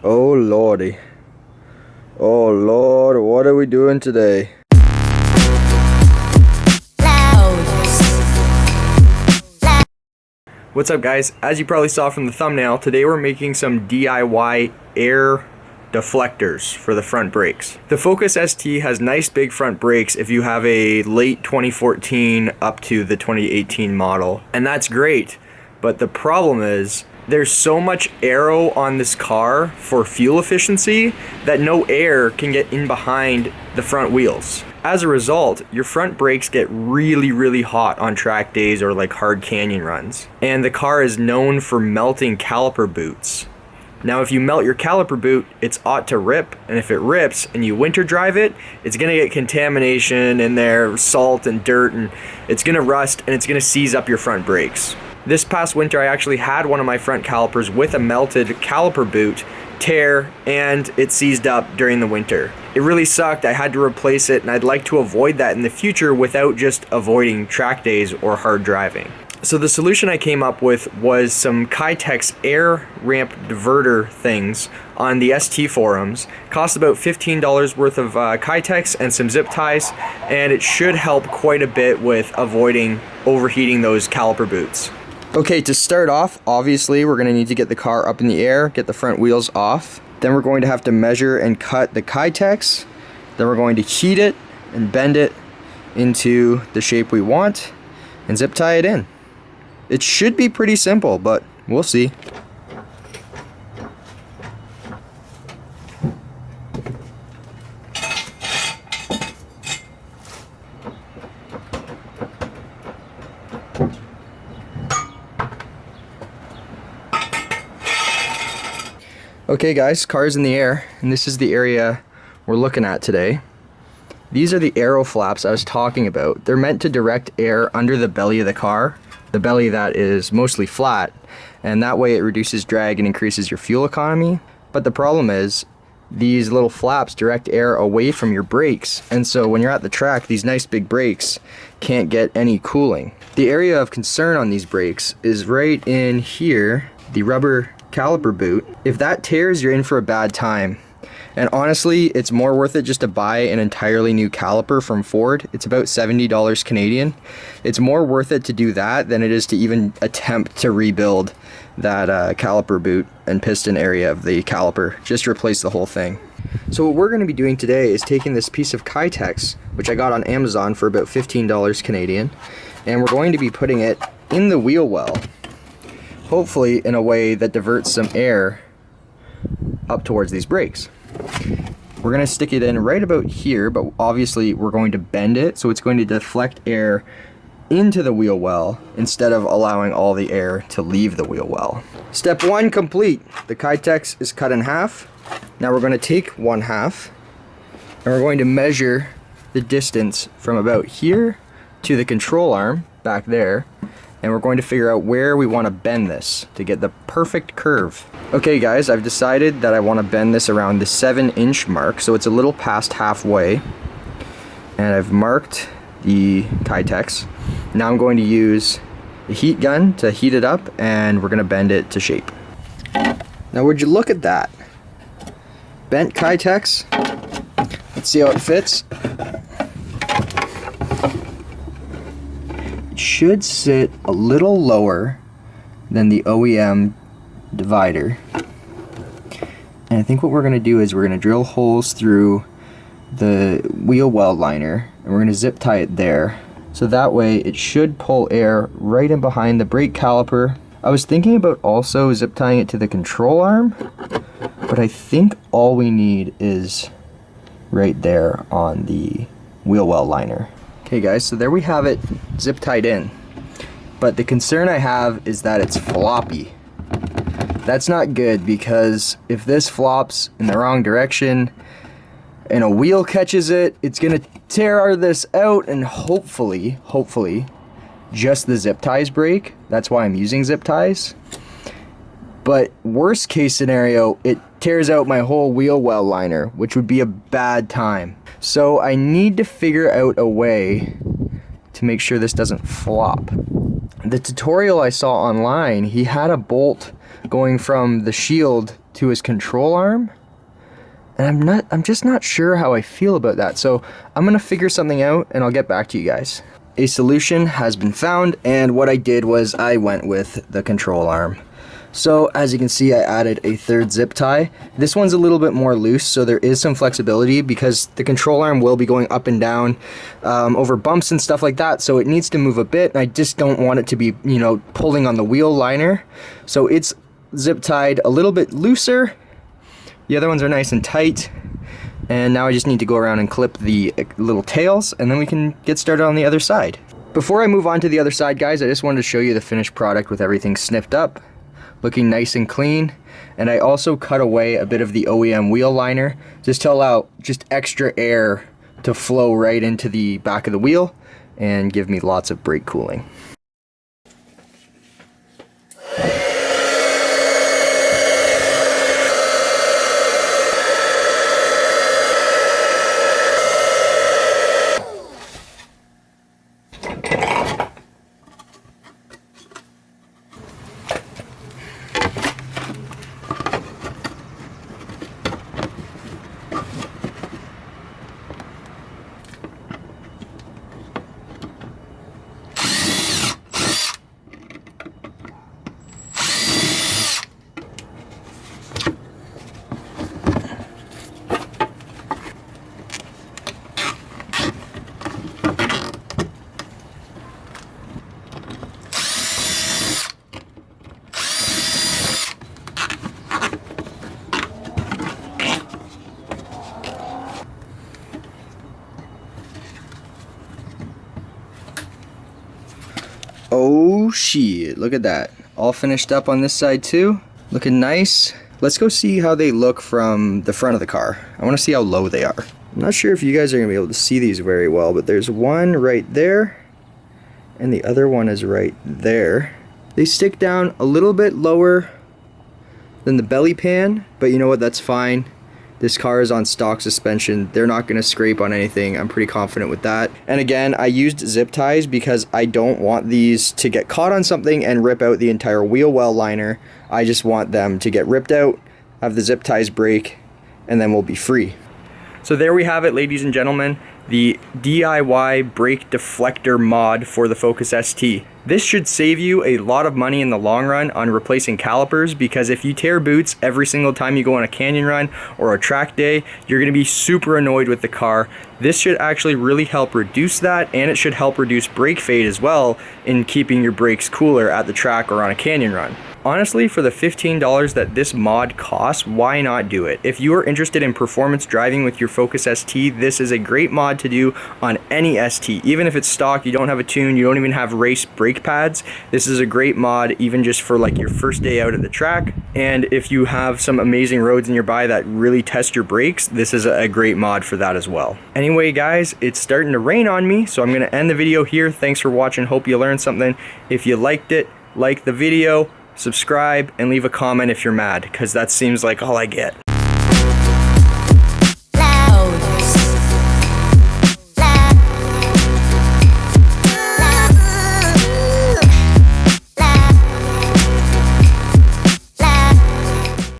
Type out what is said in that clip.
Oh lordy. Oh lord, what are we doing today? What's up guys? As you probably saw from the thumbnail, today we're making some DIY air deflectors for the front brakes. The Focus ST has nice big front brakes if you have a late 2014 up to the 2018 model, and that's great. But the problem is there's so much aero on this car for fuel efficiency that no air can get in behind the front wheels. As a result, your front brakes get really hot on track days or like hard canyon runs. And the car is known for melting caliper boots. Now if you melt your caliper boot, it's ought to rip, and if it rips and you winter drive it, it's gonna get contamination in there, salt and dirt, and it's gonna rust and it's gonna seize up your front brakes. This past winter I actually had one of my front calipers with a melted caliper boot tear, and it seized up during the winter. It really sucked. I had to replace it, and I'd like to avoid that in the future without just avoiding track days or hard driving. So the solution I came up with was some kydex air ramp diverter things on the ST forums. Cost about $15 worth of kydex and some zip ties, and it should help quite a bit with avoiding overheating those caliper boots. Okay, to start off, obviously we're going to need to get the car up in the air, get the front wheels off. Then we're going to have to measure and cut the kydex. Then we're going to heat it and bend it into the shape we want and zip tie it in. It should be pretty simple, but we'll see. Okay guys, car's in the air, and this is the area we're looking at today. These are the aero flaps I was talking about. They're meant to direct air under the belly of the car, the belly that is mostly flat, and that way it reduces drag and increases your fuel economy. But the problem is, these little flaps direct air away from your brakes, and so when you're at the track, these nice big brakes can't get any cooling. The area of concern on these brakes is right in here, the rubber caliper boot. If that tears, you're in for a bad time. And honestly, it's more worth it just to buy an entirely new caliper from Ford. It's about $70 Canadian. It's more worth it to do that than it is to even attempt to rebuild that caliper boot and piston area of the caliper. Just replace the whole thing. So what we're going to be doing today is taking this piece of kydex, which I got on Amazon for about $15 Canadian, and we're going to be putting it in the wheel well, hopefully in a way that diverts some air up towards these brakes. We're going to stick it in right about here, but obviously we're going to bend it so it's going to deflect air into the wheel well instead of allowing all the air to leave the wheel well. Step one complete. The kydex is cut in half. Now we're going to take 1/2 and we're going to measure the distance from about here to the control arm back there, and we're going to figure out where we want to bend this to get the perfect curve. Okay guys, I've decided that I want to bend this around the 7-inch mark, so it's a little past halfway, and I've marked the kydex. Now I'm going to use a heat gun to heat it up, and we're going to bend it to shape. Now would you look at that? Bent kydex. Let's see how it fits. Should sit a little lower than the OEM divider, and I think what we're going to do is we're going to drill holes through the wheel well liner, and we're going to zip tie it there, so that way it should pull air right in behind the brake caliper. I was thinking about also zip tying it to the control arm, but I think all we need is right there on the wheel well liner. Okay guys, so there we have it zip tied in, but the concern I have is that it's floppy. That's not good, because if this flops in the wrong direction and a wheel catches it, it's gonna tear this out, and hopefully just the zip ties break. That's why I'm using zip ties. But worst case scenario, it tears out my whole wheel well liner, which would be a bad time. So I need to figure out a way to make sure this doesn't flop. The tutorial I saw online, he had a bolt going from the shield to his control arm. And I'm just not sure how I feel about that. So I'm gonna figure something out and I'll get back to you guys. A solution has been found, and what I did was I went with the control arm. So as you can see, I added a third zip tie. This one's a little bit more loose, so there is some flexibility because the control arm will be going up and down over bumps and stuff like that. So it needs to move a bit, and I just don't want it to be, you know, pulling on the wheel liner. So it's zip tied a little bit looser. The other ones are nice and tight. And now I just need to go around and clip the little tails, and then we can get started on the other side. Before I move on to the other side, guys, I just wanted to show you the finished product with everything snipped up, looking nice and clean. And I also cut away a bit of the OEM wheel liner just to allow just extra air to flow right into the back of the wheel and give me lots of brake cooling. Oh shit, look at that. All finished up on this side too. Looking nice. Let's go see how they look from the front of the car. I want to see how low they are. I'm not sure if you guys are going to be able to see these very well, but there's one right there and the other one is right there. They stick down a little bit lower than the belly pan, but you know what, that's fine. This car is on stock suspension. They're not gonna scrape on anything. I'm pretty confident with that. And again, I used zip ties because I don't want these to get caught on something and rip out the entire wheel well liner. I just want them to get ripped out, have the zip ties break, and then we'll be free. So there we have it, ladies and gentlemen. The D.I.Y brake deflector mod for the Focus ST. This should save you a lot of money in the long run on replacing calipers, because if you tear boots every single time you go on a canyon run or a track day, you're going to be super annoyed with the car. This should actually really help reduce that, and it should help reduce brake fade as well in keeping your brakes cooler at the track or on a canyon run. Honestly, for the $15 that this mod costs, why not do it? If you are interested in performance driving with your Focus ST, this is a great mod to do on any ST. Even if it's stock, you don't have a tune, you don't even have race brake pads, this is a great mod even just for like your first day out at the track. And if you have some amazing roads nearby that really test your brakes, this is a great mod for that as well. Anyway guys, it's starting to rain on me, so I'm going to end the video here. Thanks for watching, hope you learned something. If you liked it, like the video, subscribe, and leave a comment if you're mad, because that seems like all I get.